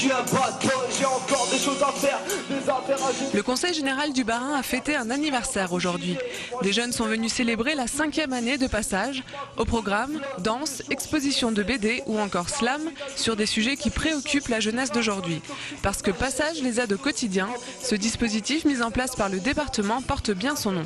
suis un bad boy, j'ai encore des choses à faire, des affaires à gérer. Le Conseil général du Bas-Rhin a fêté un anniversaire aujourd'hui. Des jeunes sont venus célébrer la 5e année de Passage. Au programme, danse, exposition de BD ou encore slam sur des sujets qui préoccupent la jeunesse d'aujourd'hui. Parce que Passage les aide au quotidien, ce dispositif mis en place par le département porte bien son nom.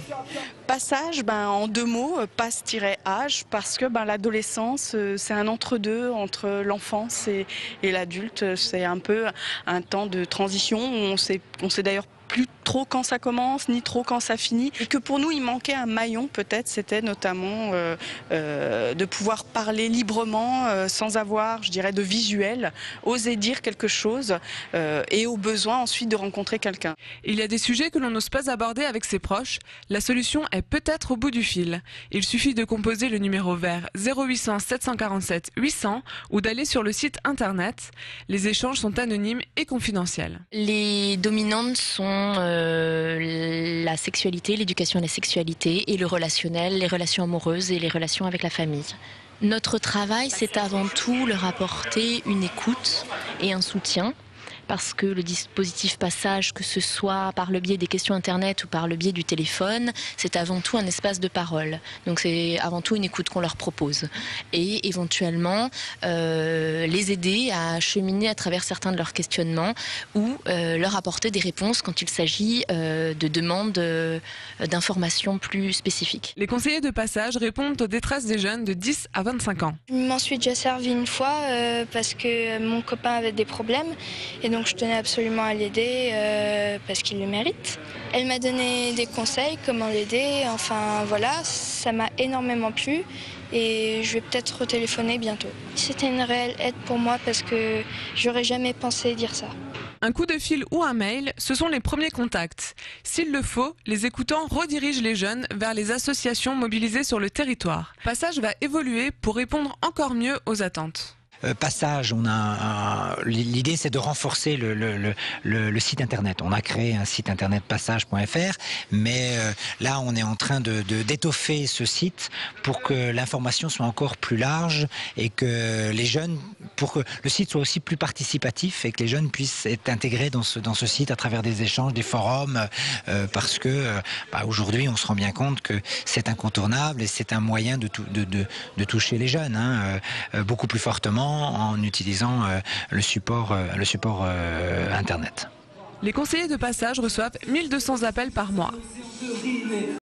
Passage, en 2 mots, passe-âge, parce que l'adolescence, c'est un entre-deux entre l'enfance et l'adulte. C'est un peu un temps de transition où on sait d'ailleurs plus trop quand ça commence, ni trop quand ça finit. Et que pour nous, il manquait un maillon, peut-être, c'était notamment de pouvoir parler librement, sans avoir, je dirais, de visuel, oser dire quelque chose et au besoin ensuite de rencontrer quelqu'un. Il y a des sujets que l'on n'ose pas aborder avec ses proches. La solution est peut-être au bout du fil. Il suffit de composer le numéro vert 0800 747 800 ou d'aller sur le site internet. Les échanges sont anonymes et confidentiels. Les dominantes sont la sexualité, l'éducation à la sexualité et le relationnel, les relations amoureuses et les relations avec la famille. Notre travail, c'est avant tout leur apporter une écoute et un soutien. Parce que le dispositif Passage, que ce soit par le biais des questions internet ou par le biais du téléphone, c'est avant tout un espace de parole. Donc c'est avant tout une écoute qu'on leur propose. Et éventuellement, les aider à cheminer à travers certains de leurs questionnements ou leur apporter des réponses quand il s'agit de demandes d'informations plus spécifiques. Les conseillers de Passage répondent aux détresses des jeunes de 10 à 25 ans. Je m'en suis déjà servi une fois parce que mon copain avait des problèmes et donc je tenais absolument à l'aider parce qu'il le mérite. Elle m'a donné des conseils, comment l'aider, enfin voilà, ça m'a énormément plu et je vais peut-être retéléphoner bientôt. C'était une réelle aide pour moi parce que j'aurais jamais pensé dire ça. Un coup de fil ou un mail, ce sont les premiers contacts. S'il le faut, les écoutants redirigent les jeunes vers les associations mobilisées sur le territoire. Passage va évoluer pour répondre encore mieux aux attentes. Passage, l'idée c'est de renforcer le site internet. On a créé un site internet passage.fr, mais là on est en train d'étoffer ce site pour que l'information soit encore plus large et que les jeunes, pour que le site soit aussi plus participatif et que les jeunes puissent être intégrés dans ce site à travers des échanges, des forums, parce que aujourd'hui on se rend bien compte que c'est incontournable et c'est un moyen de toucher les jeunes beaucoup plus fortement en utilisant le support internet. Les conseillers de Passage reçoivent 1200 appels par mois.